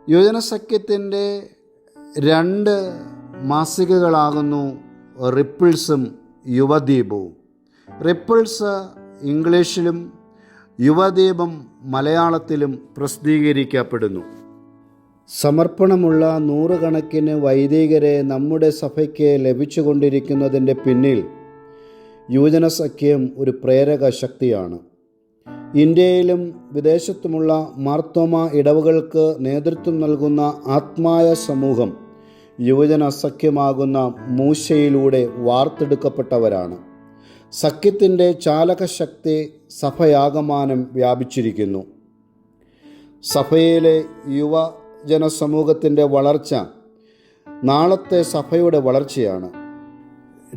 യുവജനസഖ്യത്തിൻ്റെ 2 മാസികകളാകുന്നു റിപ്പിൾസും യുവദീപവും. Ripples ഇംഗ്ലീഷിലും യുവദീപം മലയാളത്തിലും പ്രസിദ്ധീകരിക്കപ്പെടുന്നു. സമർപ്പണമുള്ള 100 കണക്കിന് വൈദികരെ നമ്മുടെ സഭയ്ക്ക് ലഭിച്ചുകൊണ്ടിരിക്കുന്നതിൻ്റെ പിന്നിൽ യുവജനസഖ്യം ഒരു പ്രേരക ശക്തിയാണ്. ഇന്ത്യയിലും വിദേശത്തുമുള്ള മാർത്തോമ ഇടവകൾക്ക് നേതൃത്വം നൽകുന്ന ആത്മായ സമൂഹം യുവജനസഖ്യമാകുന്ന മൂശയിലൂടെ വാർത്തെടുക്കപ്പെട്ടവരാണ്. സഖ്യത്തിൻ്റെ ചാലകശക്തി സഭയാകമാനം വ്യാപിച്ചിരിക്കുന്നു. സഭയിലെ യുവജനസമൂഹത്തിൻ്റെ വളർച്ച നാളത്തെ സഭയുടെ വളർച്ചയാണ്.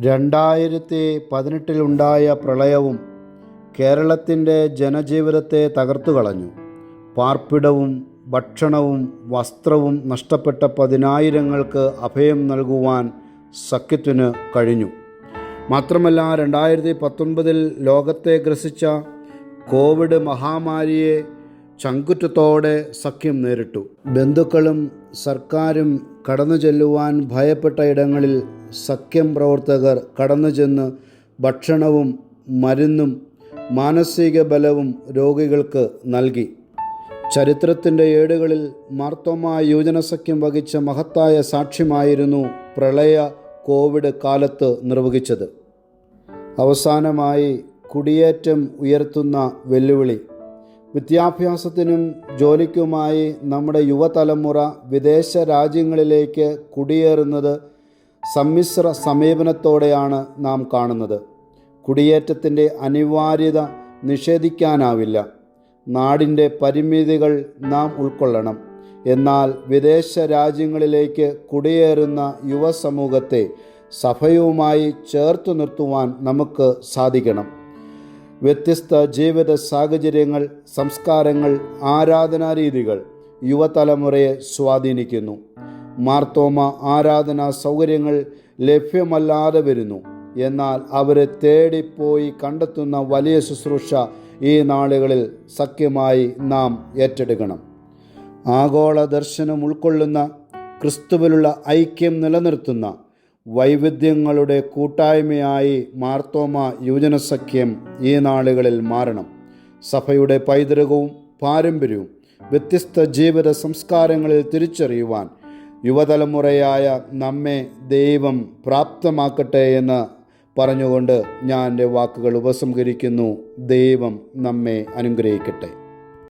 2018 പ്രളയവും കേരളത്തിൻ്റെ ജനജീവിതത്തെ തകർത്തുകളഞ്ഞു. പാർപ്പിടവും ഭക്ഷണവും വസ്ത്രവും നഷ്ടപ്പെട്ട 10,000-ങ്ങൾക്ക് അഭയം നൽകുവാൻ സഖ്യത്തിന് കഴിഞ്ഞു. മാത്രമല്ല 2019 ലോകത്തെ ഗ്രസിച്ച കോവിഡ് മഹാമാരിയെ ചങ്കുറ്റത്തോടെ സഖ്യം നേരിട്ടു. ബന്ധുക്കളും സർക്കാരും കടന്നു ചെല്ലുവാൻ ഭയപ്പെട്ട ഇടങ്ങളിൽ സഖ്യം പ്രവർത്തകർ കടന്നു ചെന്ന് ഭക്ഷണവും മരുന്നും മാനസിക ബലവും രോഗികൾക്ക് നൽകി. ചരിത്രത്തിൻ്റെ ഏടുകളിൽ മാർത്തോമ യുവജനസഖ്യം വഹിച്ച മഹത്തായ സാക്ഷ്യമായിരുന്നു പ്രളയ കോവിഡ് കാലത്ത് നിർവഹിച്ചത്. അവസാനമായി കുടിയേറ്റം ഉയർത്തുന്ന വെല്ലുവിളി. വിദ്യാഭ്യാസത്തിനും ജോലിക്കുമായി നമ്മുടെ യുവതലമുറ വിദേശ രാജ്യങ്ങളിലേക്ക് കുടിയേറുന്നത് സമ്മിശ്ര സമീപനത്തോടെയാണ് നാം കാണുന്നത്. കുടിയേറ്റത്തിൻ്റെ അനിവാര്യത നിഷേധിക്കാനാവില്ല. നാടിൻ്റെ പരിമിതികൾ നാം ഉൾക്കൊള്ളണം. എന്നാൽ വിദേശ രാജ്യങ്ങളിലേക്ക് കുടിയേറുന്ന യുവസമൂഹത്തെ സഭയുമായി ചേർത്ത് നിർത്തുവാൻ നമുക്ക് സാധിക്കണം. വ്യത്യസ്ത ജീവിത സാഹചര്യങ്ങൾ, സംസ്കാരങ്ങൾ, ആരാധനാരീതികൾ യുവതലമുറയെ സ്വാധീനിക്കുന്നു. മാർത്തോമ ആരാധനാ സൗകര്യങ്ങൾ ലഭ്യമല്ലാതെ വരുന്നു. എന്നാൽ അവരെ തേടിപ്പോയി കണ്ടെത്തുന്ന വലിയ ശുശ്രൂഷ ഈ നാളുകളിൽ സഖ്യമായി നാം ഏറ്റെടുക്കണം. ആഗോള ദർശനം ഉൾക്കൊള്ളുന്ന, ക്രിസ്തുവിലുള്ള ഐക്യം നിലനിർത്തുന്ന വൈവിധ്യങ്ങളുടെ കൂട്ടായ്മയായി മാർത്തോമ യുവജനസഖ്യം ഈ നാളുകളിൽ മാറണം. സഭയുടെ പൈതൃകവും പാരമ്പര്യവും വ്യത്യസ്ത ജീവിത സംസ്കാരങ്ങളിൽ തിരിച്ചറിയുവാൻ യുവതലമുറയായ നമ്മെ ദൈവം പ്രാപ്തമാക്കട്ടെ എന്ന് പറഞ്ഞുകൊണ്ട് ഞാൻ എൻ്റെ വാക്കുകൾ ഉപസംഹരിക്കുന്നു. ദൈവം നമ്മെ അനുഗ്രഹിക്കട്ടെ.